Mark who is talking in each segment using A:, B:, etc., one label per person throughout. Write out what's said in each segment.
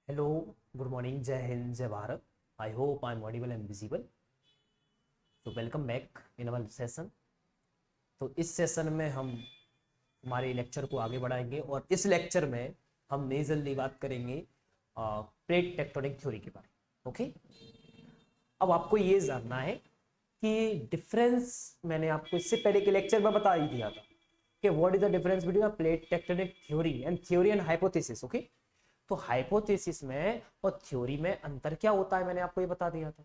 A: Hello, good morning, जय हिंद, जय Bharat. I hope I am audible and visible. तो welcome back in our session. तो इस सेशन में हम हमारे लेक्चर को आगे बढ़ाएंगे और इस लेक्चर में हम मेजरली बात करेंगे प्लेट टेक्टोनिक थ्योरी के बारे में। ओके, अब आपको ये जानना है कि डिफरेंस, मैंने आपको इससे पहले के लेक्चर में बता ही दिया था कि what is the difference between plate tectonic theory and hypothesis. Okay, तो हाइपोथेसिस में और थ्योरी में अंतर क्या होता है, मैंने आपको ये बता दिया था।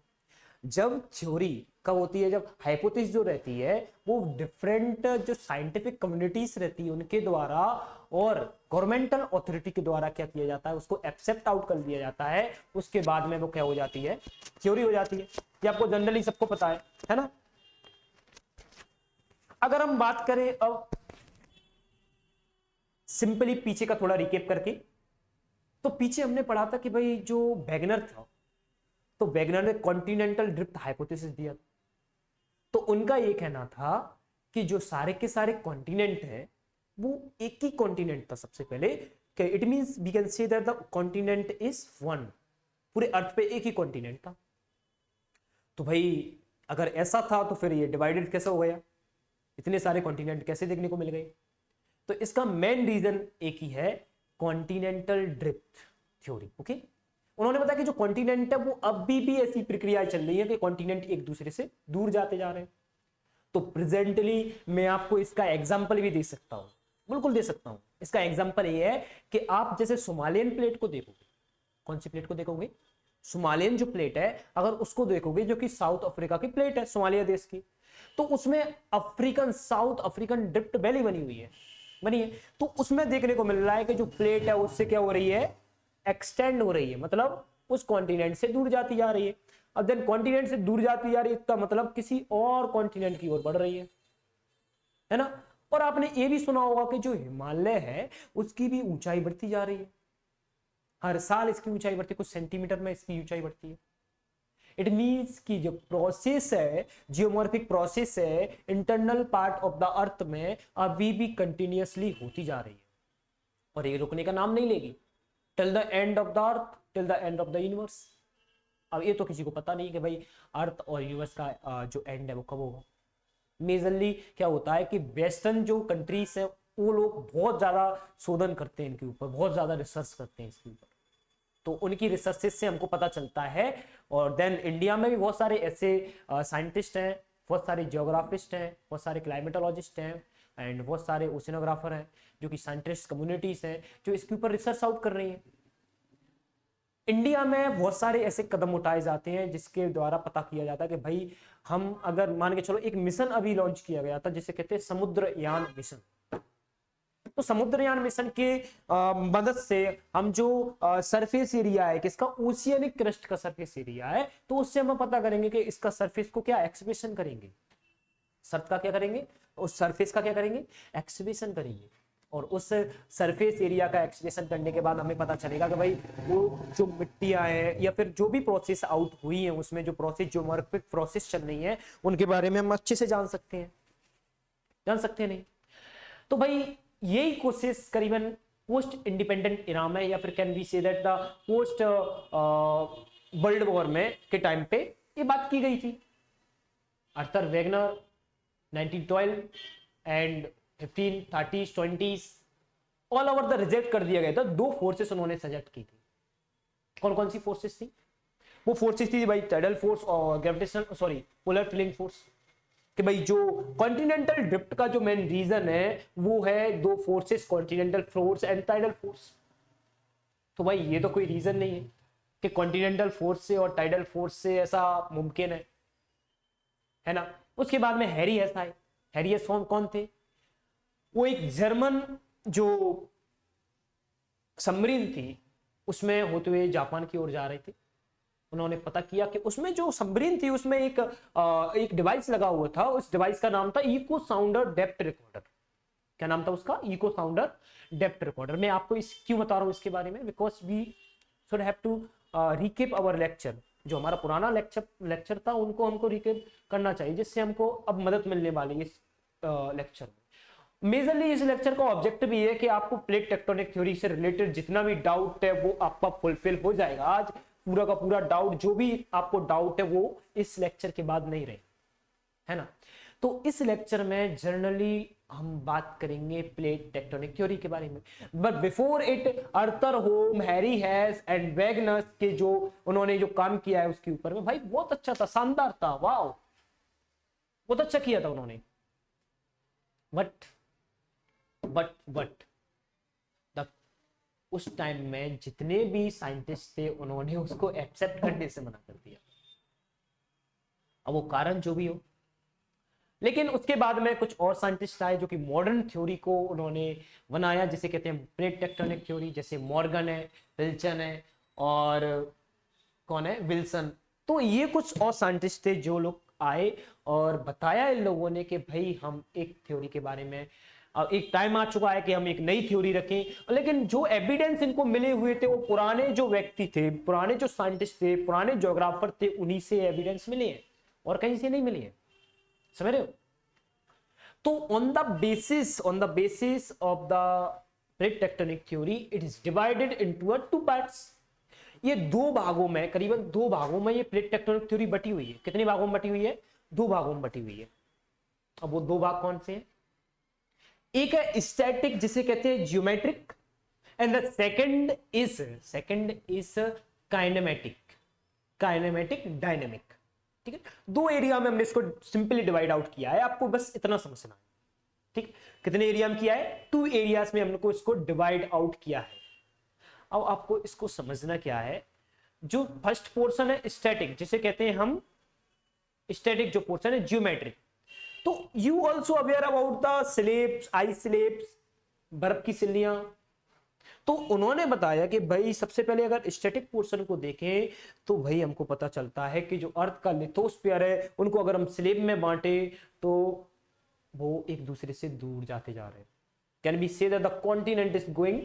A: जब थ्योरी कब होती है, जब हाइपोथेसिस जो रहती है वो डिफरेंट जो साइंटिफिक कम्युनिटीज रहती है उनके द्वारा और गवर्नमेंटल अथॉरिटी के द्वारा क्या किया जाता है, उसको एक्सेप्ट आउट कर दिया जाता है। उसके बाद में वो क्या हो जाती है, थ्योरी हो जाती है। ये आपको जनरली सबको पता है ना। अगर हम बात करें अब सिंपली पीछे का थोड़ा रिकेप करके, तो पीछे हमने पढ़ा था कि भाई जो वैगनर था, तो वैगनर ने कॉन्टिनेंटल ड्रिफ्ट हाइपोथेसिस दिया। तो उनका ये कहना था कि जो सारे के सारे कॉन्टिनेंट हैं वो एक ही कॉन्टिनेंट था सबसे पहले, कि it means we can say that the continent is one. पूरे अर्थ पे एक ही कॉन्टिनेंट था। तो भाई अगर ऐसा था तो फिर ये डिवाइडेड कैसे हो गया, इतने सारे कॉन्टिनेंट कैसे देखने को मिल गए। तो इसका मेन रीजन एक ही है, कॉन्टिनेंटल ड्रिफ्ट थ्योरी। ओके, उन्होंने बताया कि जो कॉन्टिनेंट है वो अभी भी ऐसी प्रक्रियाएं चल रही है कि कॉन्टिनेंट एक दूसरे से दूर जाते जा रहे हैं। तो प्रेजेंटली मैं आपको इसका एग्जांपल भी दे सकता हूं, बिल्कुल दे सकता हूं। इसका एग्जांपल ये है कि आप जैसे सोमालियन प्लेट को देखोगे, कौन सी प्लेट को देखोगे, सोमालियन जो प्लेट है अगर उसको देखोगे, जो कि साउथ अफ्रीका की प्लेट है, सोमालिया देश की, तो उसमें साउथ अफ्रीकन ड्रिफ्ट वैली बनी है। तो उसमें देखने को मिल रहा है कि जो प्लेट है उससे क्या हो रही है, एक्सटेंड हो रही है, मतलब उस कॉन्टिनेंट से दूर जाती जा रही है। अब देन कॉन्टिनेंट से दूर जाती जा रही है, इसका मतलब किसी और कॉन्टिनेंट की ओर बढ़ रही है ना। और आपने ये भी सुना होगा कि जो हिमालय है उसकी भी ऊंचाई बढ़ती जा रही है। हर साल इसकी ऊंचाई बढ़ती है, कुछ सेंटीमीटर में इसकी ऊंचाई बढ़ती है। इट मीन्स कि जो प्रोसेस है, जियोमॉर्फिक प्रोसेस है इंटरनल पार्ट ऑफ द अर्थ में, अभी भी कंटिन्यूअसली होती जा रही है और ये रुकने का नाम नहीं लेगी till the end of the earth, till the end of the universe. अब ये तो किसी को पता नहीं कि भाई अर्थ और यूनिवर्स का जो एंड है वो कब होगा। मेजरली क्या होता है कि वेस्टर्न जो कंट्रीज है वो लोग बहुत ज्यादा शोधन करते हैं इनके ऊपर, बहुत ज्यादा रिसर्च करते हैं इसके ऊपर। तो उनकी रिसर्चेस से हमको पता चलता है। और देन इंडिया में भी बहुत सारे ऐसे साइंटिस्ट हैं, बहुत सारे जियोग्राफिस्ट हैं, बहुत सारे क्लाइमेटोलॉजिस्ट हैं एंड बहुत सारे ओशिनोग्राफर हैं, जो कि साइंटिस्ट कम्युनिटीज हैं जो इसके ऊपर रिसर्च आउट कर रही हैं। इंडिया में बहुत सारे ऐसे कदम उठाए जाते हैं जिसके द्वारा पता किया जाता है कि भाई हम अगर मान के चलो, एक मिशन अभी लॉन्च किया गया था जिसे कहते हैं समुद्रयान मिशन। तो समुद्रयान मिशन के मदद से हम जो सरफेस एरिया है, किसका, ओशियनिक क्रस्ट का सरफेस एरिया है, तो उससे हम पता करेंगे कि इसका सरफेस को क्या एक्सप्रेशन करेंगे, सर्फ का क्या करेंगे, उस सरफेस का क्या करेंगे, एक्सप्रेशन करेंगे। और उस सरफेस एरिया का एक्सप्रेशन करने के बाद हमें पता चलेगा कि भाई वो जो मिट्टियां हैं या फिर जो भी प्रोसेस आउट हुई है उसमें जो प्रोसेस, जो मॉर्फिक प्रोसेस चल रही है उनके बारे में हम अच्छे से जान सकते हैं, जान सकते हैं नहीं। तो भाई यही कोशिश करीबन पोस्ट इंडिपेंडेंट इरा में, या फिर can be say that the post world war में के टाइम पे ये बात की गई थी। Arthur Wegener 1912 and 1530s 20s all over the reject कर दिया गया था। दो फोर्सेस उन्होंने सजेक्ट की थी। कौन कौन सी फोर्सेस थी, वो फोर्सेस थी भाई, टाइडल फोर्स और gravitational, sorry, polar filling force. कि भाई जो कॉन्टिनेंटल ड्रिफ्ट का जो मेन रीजन है वो है दो forces, continental force and tidal force. तो भाई ये तो कोई रीजन नहीं है कि कॉन्टिनेंटल फोर्स से और टाइडल फोर्स से ऐसा मुमकिन है ना। उसके बाद में हैरी हेस आए। हैरी हेस कौन थे, वो एक जर्मन जो सबमरीन थी उसमें होते हुए जापान की ओर जा रहे थे। उन्होंने पता किया कि उसमें जो सबमरीन थी उसमें एक डिवाइस लगा हुआ था। उस डिवाइस का नाम था इको साउंडर डेप्थ रिकॉर्डर। क्या नाम था उसका, इको साउंडर डेप्थ रिकॉर्डर। मैं आपको इस क्यों बता रहा हूं इसके बारे में, because we should have to recap our lecture. जो हमारा पुराना लेक्चर था उनको हमको रिकेप करना चाहिए, जिससे हमको अब मदद मिलने वाली है इस लेक्चर में। मेजरली इस लेक्चर का ऑब्जेक्टिव ये है कि आपको प्लेट टेक्टोनिक थ्योरी से रिलेटेड जितना भी डाउट है वो आपका फुलफिल हो जाएगा। आज पूरा का पूरा डाउट, जो भी आपको डाउट है वो इस लेक्चर के बाद नहीं रहे, है ना। तो इस लेक्चर में जनरली हम बात करेंगे प्लेट टेक्टोनिक थ्योरी के बारे में, बट बिफोर इट अर्थर होम, हैरी हेस एंड वेगनर के जो उन्होंने जो काम किया है उसके ऊपर में भाई बहुत अच्छा था, शानदार था, वाह बहुत अच्छा किया था उन्होंने। बट उस टाइम में जितने भी साइंटिस्ट थे उन्होंने उसको एक्सेप्ट करने से मना कर दिया, अब वो कारण जो भी हो। लेकिन उसके बाद में कुछ और साइंटिस्ट आए जो कि मॉडर्न थ्योरी को उन्होंने बनाया, जिसे कहते हैं प्लेट टेक्टोनिक थ्योरी, जैसे मॉर्गन है, विल्सन है और कौन है, विल्सन। तो ये कुछ और साइंटिस्ट थे जो लोग आए और बताया इन लोगों ने कि भाई हम एक थ्योरी के बारे में, अब एक टाइम आ चुका है कि हम एक नई थ्योरी रखें। लेकिन जो एविडेंस इनको मिले हुए थे वो पुराने जो व्यक्ति थे, पुराने जो साइंटिस्ट थे, पुराने ज्योग्राफर थे, उन्हीं से एविडेंस मिले हैं और कहीं से नहीं मिले हैं, समझ रहे हो। तो on the basis of the plate tectonic theory it is divided into two parts. ये दो भागों में, करीबन दो भागों में ये प्लेट टेक्टोनिक थ्योरी बटी हुई है। कितने भागों में बटी हुई है? दो भागों में बटी हुई है। अब वो दो भाग कौन से हैं? एक है स्टैटिक जिसे कहते हैं geometric, and the second is kinematic dynamic. ठीक है, दो एरिया में हमने इसको सिंपली डिवाइड आउट किया है, आपको बस इतना समझना है। ठीक, कितने एरिया में किया है? टू एरियाज में हमको इसको डिवाइड आउट किया है। अब आपको इसको समझना क्या है, जो फर्स्ट पोर्शन है स्टैटिक, जिसे कहते हैं हम स्टैटिक, जो पोर्शन है ज्योमेट्रिक। तो you also aware about the slabs, ice slabs, बर्फ की सिल्लियां। तो उन्होंने बताया कि भाई सबसे पहले अगर स्टैटिक पोर्शन को देखें तो भाई हमको पता चलता है कि जो अर्थ का लिथोस्फीयर है उनको अगर हम स्लेब में बांटे तो वो एक दूसरे से दूर जाते जा रहे हैं। Can be say that the continent is going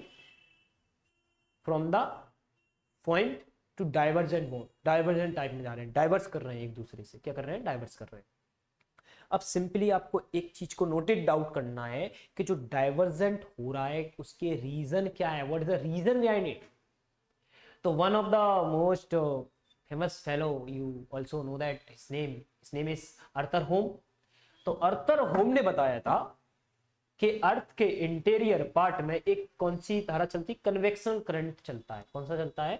A: from the point two divergent mode, divergent type में जा रहे हैं, डाइवर्स कर रहे हैं एक दूसरे से। क्या कर रहे हैं? डाइवर्स कर रहे हैं। अब सिंपली आपको एक चीज को नोटेड डाउट करना है कि जो डाइवर्जेंट हो रहा है उसके रीजन क्या है, what is the reason behind it. तो one of the most famous fellow, you also know that his name is Arthur होम। तो अर्थर होम ने बताया था कि अर्थ के इंटीरियर पार्ट में एक कौन सी धारा चलती? कन्वेक्शनल करंट चलता है। कौन सा चलता है?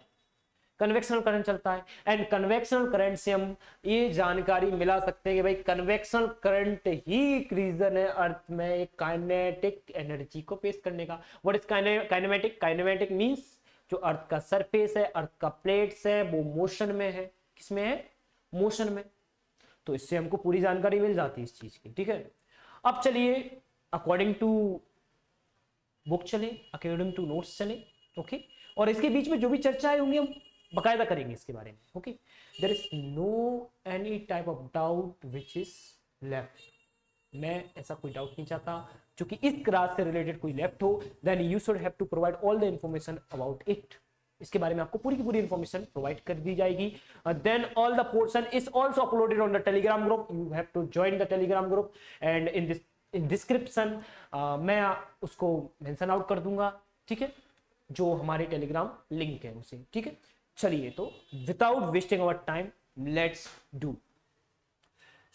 A: कन्वेक्शनल करंट चलता है। एंड कन्वेक्शनल करंट से हम ये जानकारी मिला सकते हैं कि भाई कन्वेक्शनल करंट ही एक रीजन है अर्थ में एक काइनेटिक एनर्जी को पेश करने का। What is kinematic? Kinematic means जो अर्थ का सरफेस है, अर्थ का प्लेट्स है, वो मोशन में है। किसमें है? मोशन में। तो इससे हमको पूरी जानकारी मिल जाती है इस चीज की। ठीक है, अब चलिए अकॉर्डिंग टू बुक चले, अकॉर्डिंग टू नोट्स चले। ओके, और इसके बीच में जो भी चर्चाएं होंगी हम बकायदा करेंगे इसके बारे में। Okay, there is no any type of doubt which is left. मैं ऐसा कोई डाउट नहीं चाहता जो कि इस क्लास से रिलेटेड कोई लेफ्ट हो। Then you should have to provide all the information about it. इसके बारे में आपको पूरी की पूरी इंफॉर्मेशन प्रोवाइड कर दी जाएगी। Then all the portion is also uploaded on the Telegram group. You have to join the Telegram group and in description मैं उसको मेंशन आउट कर दूंगा। ठीक है, जो हमारे टेलीग्राम लिंक है उसे। ठीक है, चलिए तो without wasting our time let's do.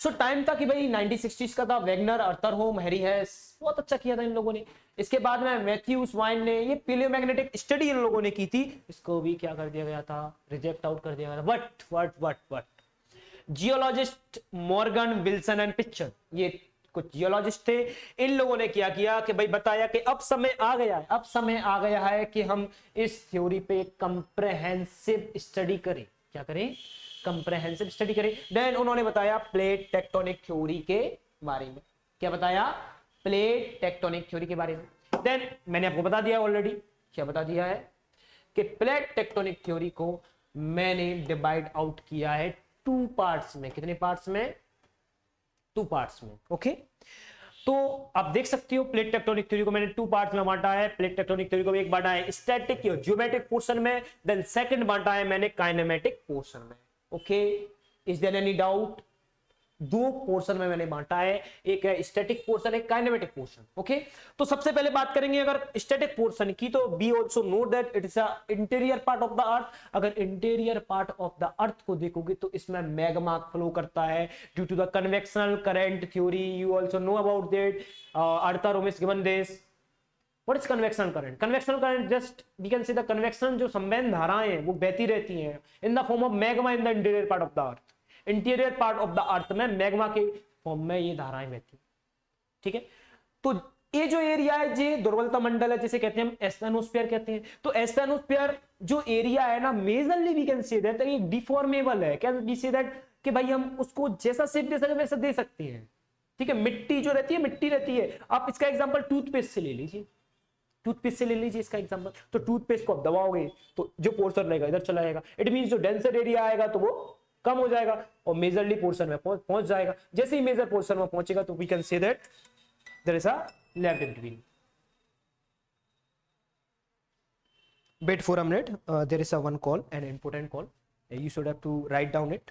A: So time था कि भाई 1960s का था। वेगनर, अर्थर होम, हैरी हेस, बहुत अच्छा किया था इन लोगों ने। इसके बाद में मैथ्यूज वाइन ने ये पिलियोमैग्नेटिक स्टडी इन लोगों ने की थी, इसको भी क्या कर दिया गया था? रिजेक्ट आउट कर दिया गया था। But geologist Morgan, Wilson and picture, ये कुछ जियोलॉजिस्ट थे, इन लोगों ने क्या किया कि भाई बताया कि अब समय आ गया है कि हम इस थ्योरी पे कंप्रेहेंसिव स्टडी करें। क्या करें? कंप्रेहेंसिव स्टडी करें। देन उन्होंने बताया प्लेट टेक्टोनिक थ्योरी के बारे में। क्या बताया? प्लेट टेक्टोनिक थ्योरी के बारे में। देन मैंने आपको बता दिया ऑलरेडी, क्या बता दिया है कि प्लेट टेक्टोनिक थ्योरी को मैंने डिवाइड आउट किया है टू पार्ट्स में। कितने पार्ट्स में? टू पार्ट्स में। ओके, तो आप देख सकते हो प्लेट टेक्टोनिक थ्योरी को मैंने टू पार्ट्स में बांटा है। प्लेट टेक्टोनिक थ्योरी को एक बांटा है स्टैटिक या ज्योमेट्रिक पोर्शन में, देन सेकंड बांटा है मैंने काइनेमेटिक पोर्शन में। Okay, is there any doubt? दो पोर्शन में मैंने बांटा है, एक है स्टैटिक पोर्शन, एक काइनेमेटिक पोर्शन। ओके, तो सबसे पहले बात करेंगे अगर स्टैटिक पोर्शन की, तो we also know that it is a interior part of the earth. अगर interior part of the earth को देखोगे तो इसमें मैग्मा फ्लो करता है due to the convectional current theory. You also know about that, Arthur Holmes given this. What is convection current? Convection current, just we can say the convection जो संवहन धाराएं हैं वो बहती रहती हैं in the form of magma in the interior part of the earth। Interior part of the अर्थ में magma के फॉर्म में ये धाराएं बहती हैं। ठीक है, तो ये जो एरिया है ये दुर्बलता मंडल है, जिसे कहते हैं हम एस्थेनोस्फीयर कहते हैं। तो एस्थेनोस्फीयर जो एरिया है ना, majorly we can say that ये डिफॉर्मेबल है। कैन वी से दैट कि भाई हम उसको जैसा शेप दे सके वैसा दे सकते हैं। ठीक है, मिट्टी जो रहती है मिट्टी रहती है। आप इसका एग्जांपल टूथपेस्ट से ले लीजिए, टूथपेस्ट से ले लीजिए इसका एग्जांपल। तो टूथपेस्ट को आप दबाओगे तो जो पोर्शन रहेगा इधर चला जाएगा। इट मींस जो डेंसर एरिया आएगा तो वो कम हो जाएगा और मेजरली पोर्शन में पहुंच जाएगा। जैसे ही मेजर पोर्शन में पहुंचेगा तो we can say that there is a lap in between. Wait for a minute, there is a one call, an important call, you should have to write down it.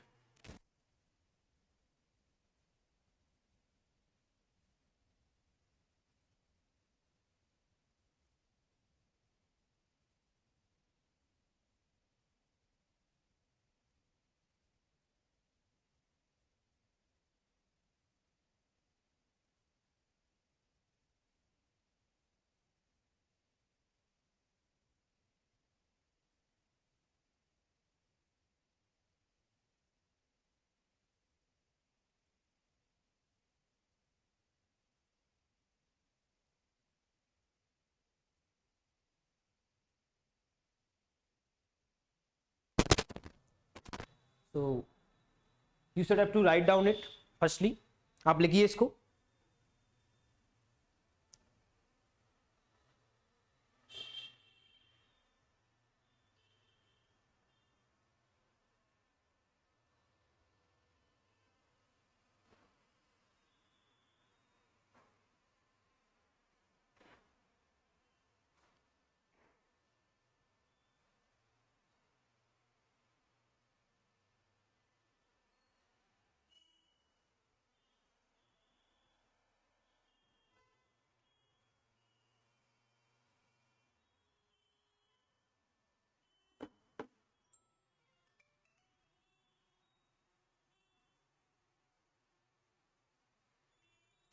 A: So you should have to write down it firstly। आप लिखिए इसको।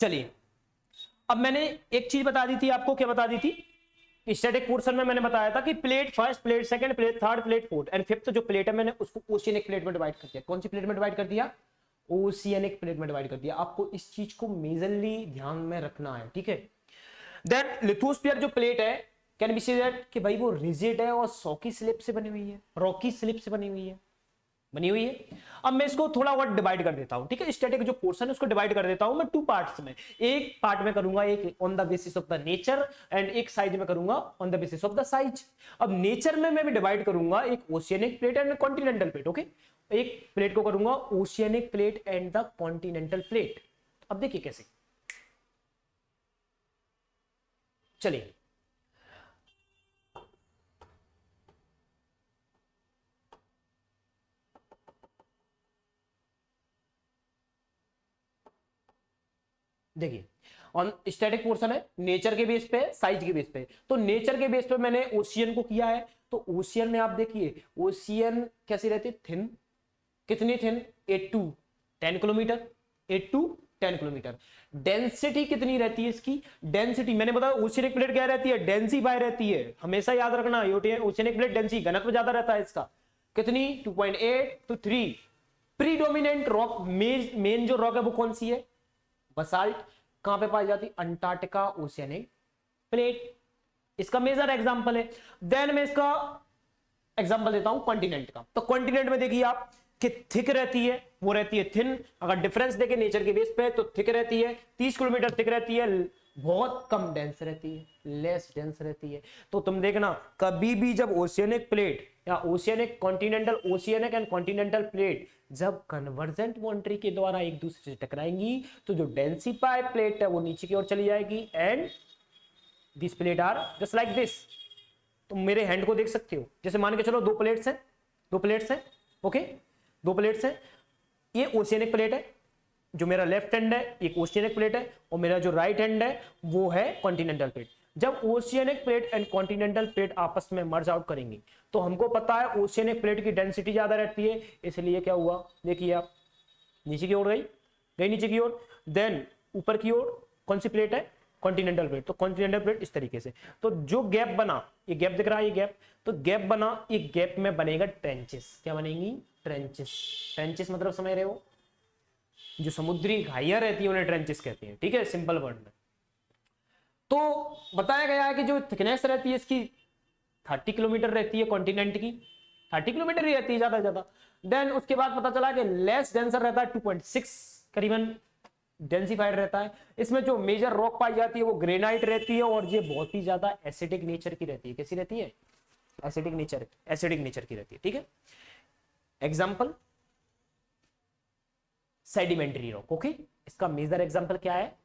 A: चलिए, अब मैंने एक चीज बता दी थी आपको। क्या बता दी थी? स्टैटिक पोर्शन में मैंने बताया था कि plate first, plate second, plate third, plate fourth and fifth जो प्लेट है मैंने उसको ओशियनिक प्लेट में डिवाइड कर दिया। कौन सी प्लेट में डिवाइड कर दिया? ओशियनिक प्लेट में डिवाइड कर दिया। आपको इस चीज को मेजरली ध्यान में रखना है। ठीक है, देन लिथोस्फीयर जो प्लेट है, कैन बी से दैट कि भाई वो रिजिड है और सॉकी स्लिप से बनी हुई है, रॉकी स्लिप से बनी हुई है। अब मैं इसको थोड़ा और डिवाइड कर देता हूं। ठीक है, स्टैटिक जो पोर्शन है उसको डिवाइड कर देता हूं मैं टू पार्ट्स में। एक पार्ट में करूंगा एक on the basis of the nature and एक साइज में करूंगा on the basis of the size. अब नेचर में मैं भी डिवाइड करूंगा एक oceanic plate and continental plate. Okay, एक प्लेट को करूंगा oceanic plate and the continental plate. अब देखिए कैसे, चलिए देखिए, ऑन स्टैटिक पोर्शन है नेचर के बेस पे, साइज के बेस पे। तो नेचर के बेस पे मैंने ओशियन को किया है। तो ओशियन में आप देखिए ओशियन कैसी रहती है? थिन। कितनी thin? 8 to 10 kilometre, 8 to 10 kilometre. Density कितनी रहती है इसकी? डेंसिटी मैंने बताया ओशियनिक प्लेट क्या रहती है? डेंसिफाई रहती है। हमेशा याद रखना, ओशियनिक प्लेट डेंसी, घनत्व ज्यादा रहता है इसका। कितनी? 2.8 to 3। प्रीडोमिनेंट रॉक, मेन जो रॉक है वो कौन सी है? बसाल्ट। कहां पे पाई जाती? Antarctica oceanic plate. इसका मेजर एग्जांपल है। देन मैं इसका एग्जांपल देता हूं कॉन्टिनेंट का। तो कॉन्टिनेंट में देखिए आप कि थिक रहती है, वो रहती है थिन। अगर डिफरेंस देखें नेचर के बेस पे तो थिक रहती है, 30 किलोमीटर थिक रहती है, बहुत कम डेंस रहती है, लेस डेंस रहती है। तो तुम देखना कभी भी जब ओशियनिक प्लेट या oceanic continental, oceanic and continental plate जब कन्वर्जेंट बाउंड्री के द्वारा एक दूसरे से टकराएंगी तो जो डेंसिफाइड प्लेट है वो नीचे की ओर चली जाएगी and this plate are just like this. तुम मेरे हैंड को देख सकते हो, जैसे मान के चलो दो प्लेट्स हैं, ओके, दो प्लेट्स हैं। ये ओशियनिक प्लेट है, जो मेरा लेफ्ट हैंड है एक ओशियनिक प्लेट है और मेरा जो राइट हैंड है वो है कॉन्टिनेंटल प्लेट। जब oceanic plate and continental plate आपस में मर्ज आउट करेंगी तो हमको पता है ओशियनिक प्लेट की डेंसिटी ज्यादा रहती है, इसलिए क्या हुआ, देखिए आप नीचे की ओर गई नीचे की ओर, देन ऊपर की ओर कौन सी प्लेट है, कॉन्टिनेंटल प्लेट। तो कॉन्टिनेंटल प्लेट इस तरीके से, तो जो गैप बना, ये गैप दिख रहा है, ये गैप, तो गैप बना, एक गैप में बनेगा ट्रेंचेस। क्या बनेंगी, ट्रेंचेस। ट्रेंचेस मतलब समझ रहे हो, जो समुद्री घाइयां रहती है उन्हें ट्रेंचेस कहते हैं, ठीक है, सिंपल वर्ड में। तो बताया गया है कि जो थिकनेस रहती है इसकी 30 किलोमीटर रहती है, कॉन्टिनेंट की 30 किलोमीटर ही रहती है ज्यादा ज्यादा। देन उसके बाद पता चला कि लेस डेंसर रहता है, 2.6 करीबन डेंसिफाइड रहता है। इसमें जो मेजर रॉक पाई जाती है वो ग्रेनाइट रहती है और ये बहुत ही ज्यादा एसिडिक नेचर की रहती है। कैसी रहती है, एसिडिक नेचर की रहती है, ठीक है। एग्जाम्पल सेडिमेंट्री रॉक, ओके, इसका मेजर एग्जाम्पल क्या है,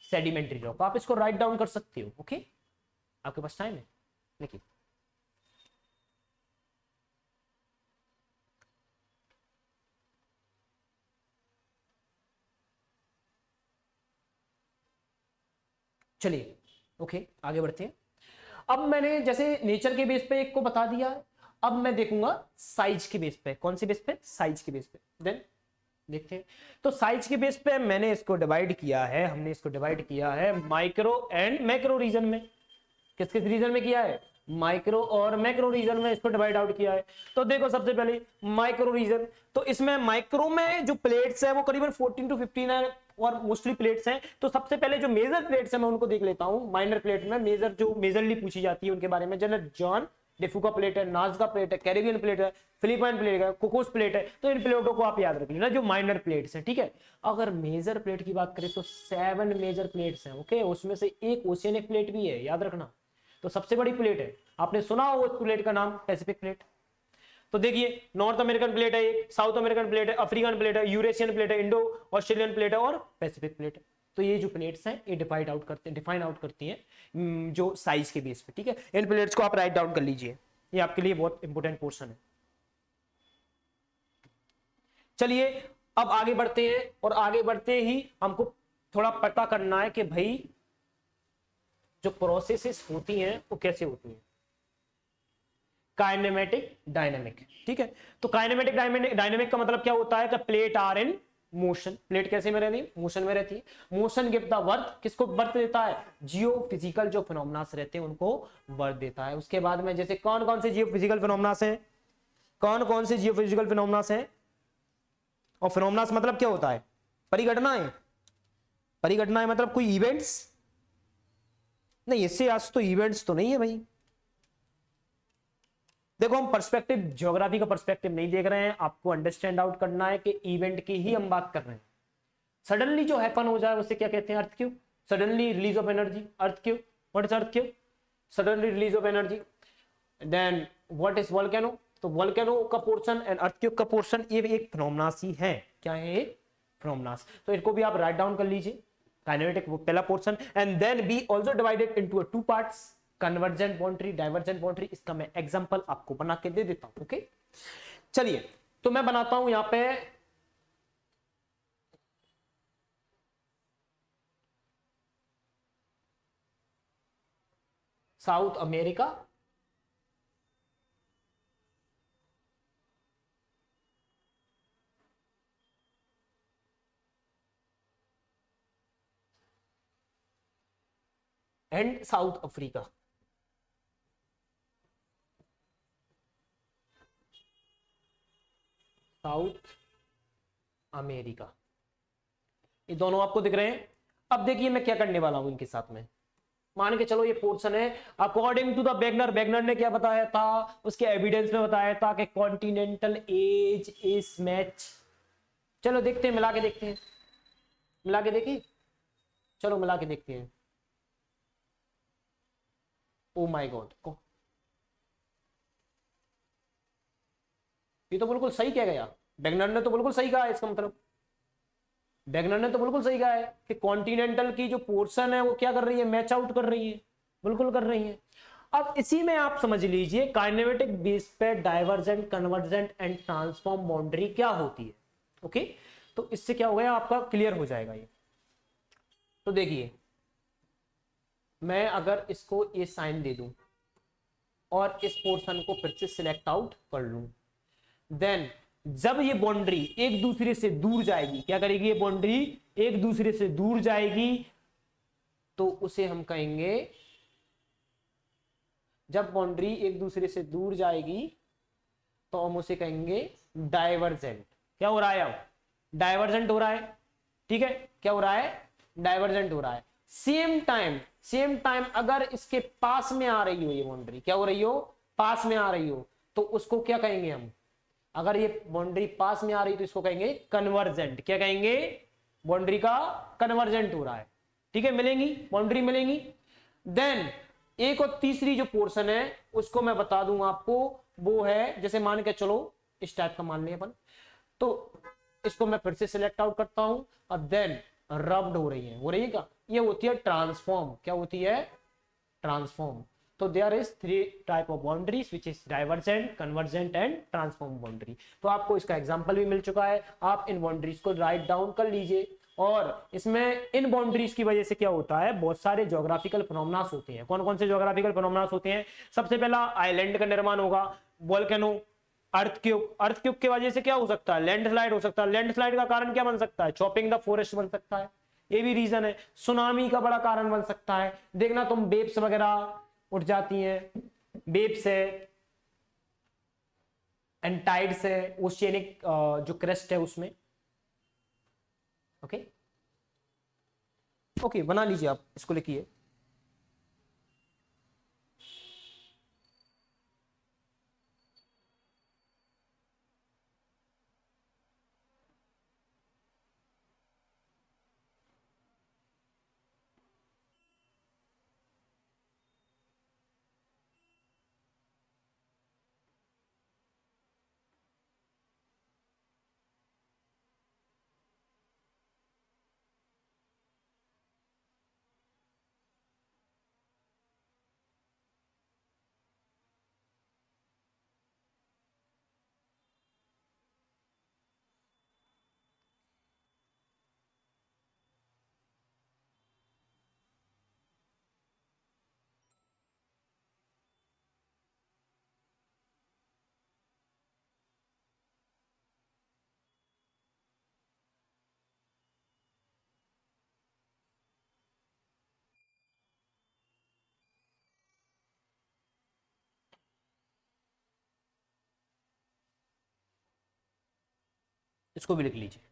A: सेडिमेंट्री रॉक। आप इसको राइट डाउन कर सकते हो, ओके, आपके पास टाइम है, देखिए चलिए, ओके आगे बढ़ते हैं। अब मैंने जैसे नेचर के बेस पे एक को बता दिया, अब मैं देखूंगा साइज के बेस पे। कौन सी बेस पे, साइज के बेस पे। देन देखते हैं, तो साइज के बेस पे मैंने इसको डिवाइड किया है, हमने इसको डिवाइड किया है माइक्रो एंड मैक्रो रीजन में। किस किस रीजन में किया है, माइक्रो और मैक्रो रीजन में इसको डिवाइड आउट किया है। तो देखो सबसे पहले माइक्रो रीजन, तो इसमें माइक्रो में जो प्लेट्स है वो करीबन 14 to 15 है और मोस्टली प्लेट्स हैं। तो सबसे पहले जो मेजर प्लेट्स है मैं उनको देख लेता हूं। माइनर प्लेट में मेजर जो मेजरली पूछी जाती है उनके बारे में, जनरल जॉन डिफुका प्लेट है, नाज़का प्लेट है, कैरिबियन प्लेट है, फिलिपाइन प्लेट है, कोकोस प्लेट है। तो इन प्लेटों को आप याद रख लेना जो माइनर प्लेट्स हैं, ठीक है। अगर मेजर प्लेट की बात करें तो 7 मेजर प्लेट्स हैं, ओके, उसमें से एक ओशियनिक प्लेट भी है, याद रखना। तो सबसे बड़ी प्लेट है, आपने सुना हो उस प्लेट का नाम, पैसिफिक प्लेट। तो देखिए नॉर्थ अमेरिकन प्लेट है, एक साउथ अमेरिकन प्लेट है, अफ्रीकन प्लेट है, यूरेशियन प्लेट है, इंडो ऑस्ट्रेलियन प्लेट है और पैसिफिक प्लेट है। तो ये जो प्लेट्स हैं ये डिफाइन आउट करती हैं जो साइज के बेस पे, ठीक है। इन प्लेट्स को आप राइट डाउन कर लीजिए, ये आपके लिए बहुत इंपॉर्टेंट पोर्शन है। चलिए अब आगे बढ़ते हैं, और आगे बढ़ते ही हमको थोड़ा पता करना है कि भाई जो प्रोसेसेस होती हैं वो कैसे होती हैं, काइनेमेटिक डायनेमिक, ठीक है। तो काइनेमेटिक डायनेमिक का मतलब क्या होता है कि plate are in motion. Plate कैसे में रहती है, मोशन में रहती है। मोशन गिव द वर्थ, किसको वर्थ देता है, जियो फिजिकल जो फिनोमेनास रहते हैं उनको वर्थ देता है। उसके बाद में जैसे कौन कौन से जियो फिजिकल फिनोमेनास हैं, कौन कौन से जियो फिजिकल फिनोमेनास हैं, और फिनोमेनास मतलब क्या होता है, परिघटनाएं। परिघटनाएं मतलब कोई इवेंट्स नहीं, इससे आज तो इवेंट्स तो नहीं है भाई। देखो हम पर्सपेक्टिव, ज्योग्राफी का पर्सपेक्टिव नहीं देख रहे हैं, आपको अंडरस्टैंड आउट करना है कि इवेंट की ही हम बात कर रहे हैं। सडनली जो हैपन हो जाए उसे क्या कहते हैं, earthquake. Suddenly release of energy, earthquake. What is earthquake, suddenly release of energy. Then what is volcano, तो वोल्केनो का पोर्शन एंड अर्थ क्यूब का पोर्शन ये एक फिनोमेनास ही है। क्या है, एक फिनोमेनास। तो इनको भी आप राइट डाउन कर लीजिए, काइनेमेटिक वो पहला portion, and then be also divided into 2 parts, convergent boundary, divergent boundary. इसका मैं एग्जांपल आपको बना के दे देता हूं, ओके। चलिए तो मैं बनाता हूं यहां पे south America and south Africa. South America, ये दोनों आपको दिख रहे हैं। अब देखिए मैं क्या करने वाला हूं इनके साथ में। मान के चलो ये पोर्शन है, according to the Wegener, Wegener ने क्या बताया था, उसके एविडेंस में बताया था कि कॉन्टिनेंटल एज इज मैच। चलो देखते हैं, मिला के देखते हैं, मिला के देखिए, चलो मिला के देखते हैं। ओ माय गॉड, ये तो बिल्कुल सही कह गया वेगनर ने, तो बिल्कुल सही कहा है। इसका मतलब वेगनर ने तो बिल्कुल सही कहा है कि कॉन्टिनेंटल की जो पोर्शन है वो क्या कर रही है, मैच आउट कर रही है, बिल्कुल कर रही है। अब इसी में आप समझ लीजिए काइनेमेटिक बेस पे divergent, convergent and transform boundary क्या होती है, ओके। तो इससे क्या हो गया, आपका क्लियर हो जाएगा ये। तो देखिए मैं अगर इसको ये साइन दे दूं और इस पोर्शन को फिर से सिलेक्ट आउट कर लूं, देन जब ये बाउंड्री एक दूसरे से दूर जाएगी, क्या करेगी ये बाउंड्री, एक दूसरे से दूर जाएगी, तो उसे हम कहेंगे, जब बाउंड्री एक दूसरे से दूर जाएगी तो हम उसे कहेंगे डाइवर्जेंट। क्या हो रहा है, अब डाइवर्जेंट हो रहा है, ठीक है, क्या हो रहा है, डाइवर्जेंट हो रहा है। सेम टाइम अगर इसके पास में आ रही हो ये बाउंड्री, क्या हो रही हो, पास में आ रही हो, तो उसको क्या कहेंगे हम, अगर ये बाउंड्री पास में आ रही तो इसको कहेंगे कन्वर्जेंट। क्या कहेंगे, बाउंड्री का कन्वर्जेंट हो रहा है, ठीक है, मिलेंगी बाउंड्री मिलेंगी। देन एक और तीसरी जो पोर्शन है उसको मैं बता दूंगा आपको, वो है जैसे मान के चलो इस टाइप का मान लिया अपन, तो इसको मैं फिर से सिलेक्ट आउट करता हूं, अब देन रब्ड हो रही है क्या, ये होती है ट्रांसफॉर्म। क्या होती है, ट्रांसफॉर्म। तो there is 3 type of boundaries which is divergent, convergent and transform boundary. तो आपको इसका एग्जांपल भी मिल चुका है, आप इन बाउंड्रीज को राइट डाउन कर लीजिए। और इसमें इन बाउंड्रीज की वजह से क्या होता है, बहुत सारे ज्योग्राफिकल फिनोमेनास होते हैं। कौन कौन से ज्योग्राफिकल फिनोमेनास होते हैं, सबसे पहला आइलैंड का निर्माण होगा, वोल्केनो, अर्थक्वेक की वजह से क्या हो सकता है, लैंडस्लाइड हो सकता है। लैंडस्लाइड का कारण क्या बन सकता है, चॉपिंग द फॉरेस्ट बन सकता है, ये भी रीजन है। सुनामी का बड़ा कारण बन सकता है, देखना तुम वेव्स वगैरह उठ जाती हैं, वेव्स है, एंड टाइड्स है, ओशियनिक जो क्रेस्ट है उसमें। ओके ओके, बना लीजिए आप, इसको लिखिए। इसको भी लिख लीजिए।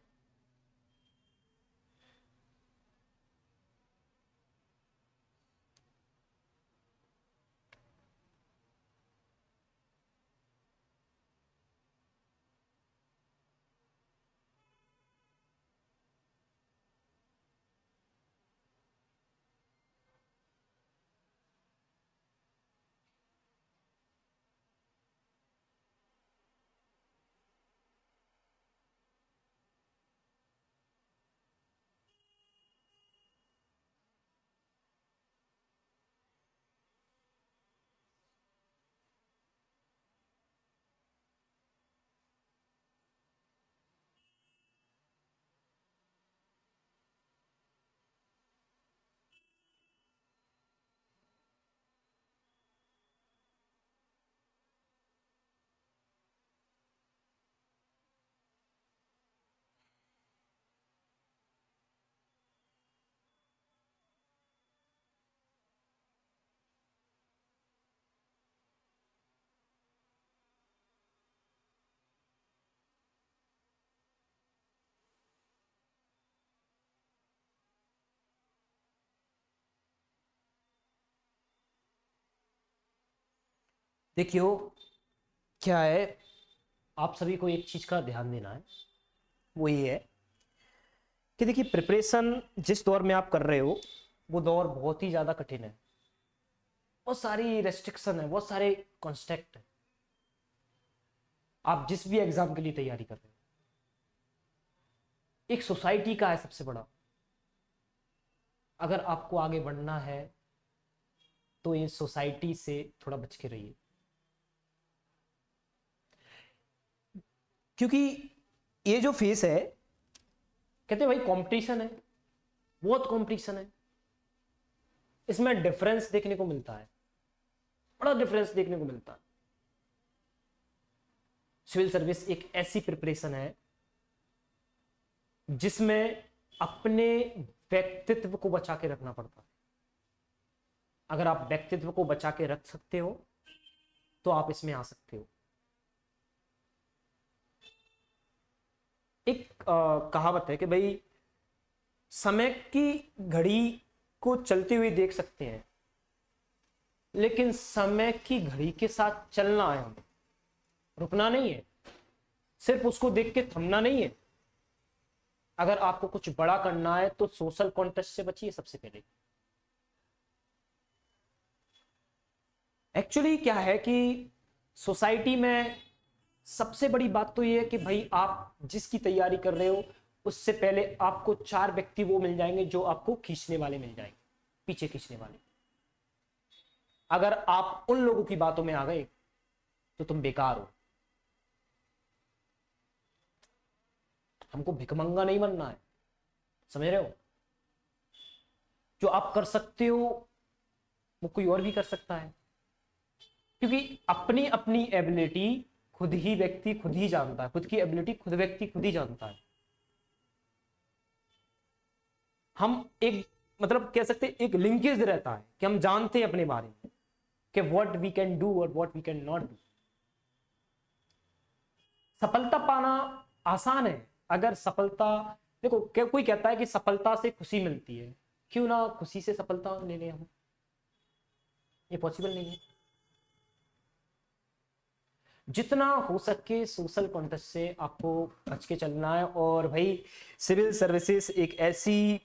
A: देखियो क्या है, आप सभी को एक चीज का ध्यान देना है, वो ये है कि देखिए प्रिपरेशन जिस दौर में आप कर रहे हो वो दौर बहुत ही ज्यादा कठिन है, बहुत सारी रेस्ट्रिक्शन है, बहुत सारे कॉन्स्ट्रेक्ट है। आप जिस भी एग्जाम के लिए तैयारी कर रहे हो, एक सोसाइटी का है सबसे बड़ा, अगर आपको आगे बढ़ना है तो ये सोसाइटी से थोड़ा बच के रहिए, क्योंकि ये जो फेस है कहते भाई कंपटीशन है, बहुत कंपटीशन है, इसमें डिफरेंस देखने को मिलता है, बड़ा डिफरेंस देखने को मिलता है। सिविल सर्विस एक ऐसी प्रिपरेशन है जिसमें अपने व्यक्तित्व को बचा के रखना पड़ता है। अगर आप व्यक्तित्व को बचा के रख सकते हो तो आप इसमें आ सकते हो। एक कहावत है कि भाई समय की घड़ी को चलते हुए देख सकते हैं, लेकिन समय की घड़ी के साथ चलना है, हमें रुकना नहीं है, सिर्फ उसको देख के थमना नहीं है। अगर आपको कुछ बड़ा करना है तो सोशल कॉन्टेस्ट से बचिए सबसे पहले। एक्चुअली क्या है कि सोसाइटी में सबसे बड़ी बात तो ये है कि भाई आप जिसकी तैयारी कर रहे हो उससे पहले आपको 4 व्यक्ति वो मिल जाएंगे जो आपको खींचने वाले मिल जाएंगे, पीछे खींचने वाले। अगर आप उन लोगों की बातों में आ गए तो तुम बेकार हो। हमको भिखमंगा नहीं बनना है, समझ रहे हो? जो आप कर सकते हो वो कोई और भी कर सकता है, क्योंकि अपनी अपनी एबिलिटी खुद ही व्यक्ति खुद ही जानता है, खुद की एबिलिटी खुद व्यक्ति खुद ही जानता है। हम एक मतलब कह सकते हैं एक लिंकेज रहता है कि हम जानते हैं अपने बारे में कि व्हाट वी कैन डू और what we can not do. सफलता पाना आसान है। अगर सफलता, देखो कोई कहता है कि सफलता से खुशी मिलती है, क्यों ना खुशी से सफलता ले लें हम? ये पॉसिबल नहीं है। जितना हो सके सोशल कॉन्टेस्ट से आपको बच के चलना है। और भाई सिविल सर्विसेज एक ऐसी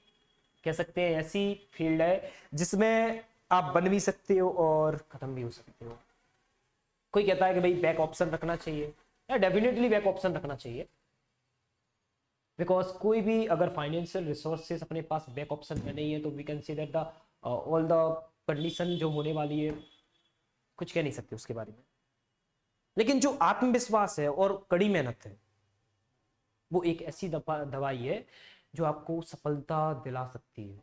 A: कह सकते हैं ऐसी फील्ड है जिसमें आप बन भी सकते हो और खत्म भी हो सकते हो। कोई कहता है कि भाई बैक ऑप्शन रखना चाहिए, या डेफिनेटली बैक ऑप्शन रखना चाहिए, बिकॉज कोई भी अगर फाइनेंशियल रिसोर्सेस अपने पास बैक ऑप्शन में नहीं है तो we can see that the all the condition जो होने वाली है कुछ कह नहीं सकते उसके बारे में। लेकिन जो आत्मविश्वास है और कड़ी मेहनत है वो एक ऐसी दवाई है जो आपको सफलता दिला सकती है।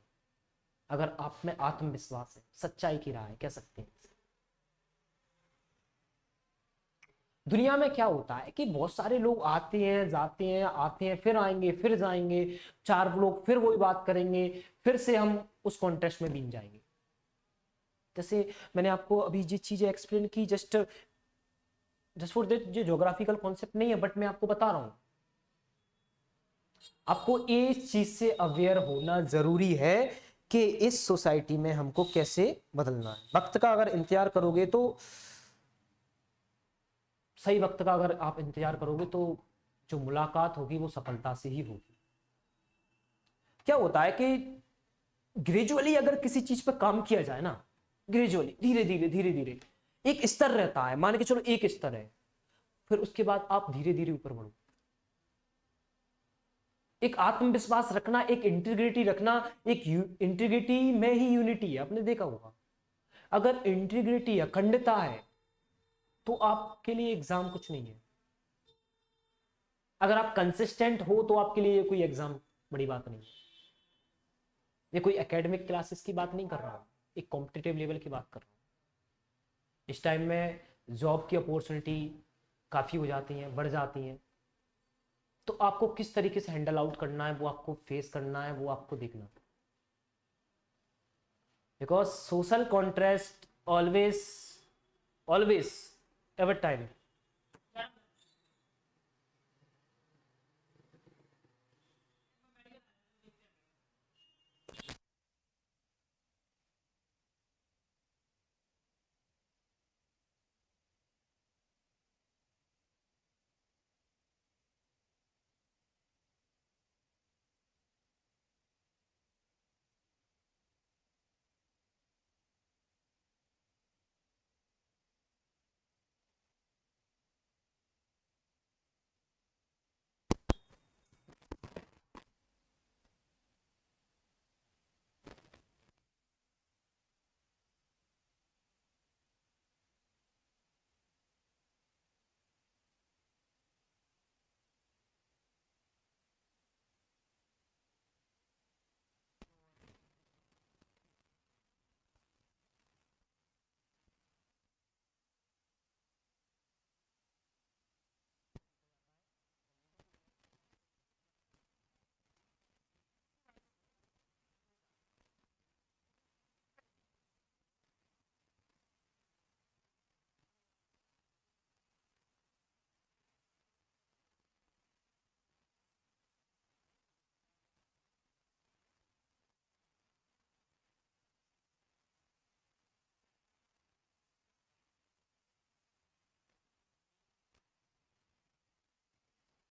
A: अगर आप में आत्मविश्वास है, सच्चाई की राह है, कह सकते हैं। दुनिया में क्या होता है कि बहुत सारे लोग आते हैं जाते हैं, आते हैं फिर आएंगे फिर जाएंगे, 4 लोग फिर वही बात करेंगे, फिर से हम उस कॉन्टेस्ट में बीन जाएंगे। जैसे मैंने आपको अभी ये चीजें एक्सप्लेन की जस्ट फॉर दैट, जो ज्योग्राफिकल कॉन्सेप्ट नहीं है, बट मैं आपको बता रहा हूं। आपको इस चीज से अवेयर होना जरूरी है कि इस सोसाइटी में हमको कैसे बदलना है। वक्त का अगर इंतजार करोगे तो सही वक्त का अगर आप इंतजार करोगे तो जो मुलाकात होगी वो सफलता से ही होगी। क्या होता है कि ग्रेजुअली अगर किसी चीज पर काम किया जाए ना, ग्रेजुअली धीरे धीरे धीरे धीरे एक स्तर रहता है, मान के चलो एक स्तर है, फिर उसके बाद आप धीरे धीरे ऊपर बढ़ो। एक आत्मविश्वास रखना, एक इंटीग्रिटी रखना, एक इंटीग्रिटी में ही यूनिटी है। आपने देखा होगा अगर इंटीग्रिटी अखंडता है तो आपके लिए एग्जाम कुछ नहीं है। अगर आप कंसिस्टेंट हो तो आपके लिए कोई एग्जाम बड़ी बात नहीं है। ये कोई एकेडमिक क्लासेस की बात नहीं कर रहा हूं, एक कॉम्पिटिटिव लेवल की बात कर रहा हूं। इस टाइम में जॉब की अपॉर्चुनिटी काफी हो जाती हैं, बढ़ जाती हैं, तो आपको किस तरीके से हैंडल आउट करना है, वो आपको फेस करना है, वो आपको देखना है। Because social contrast always always ever time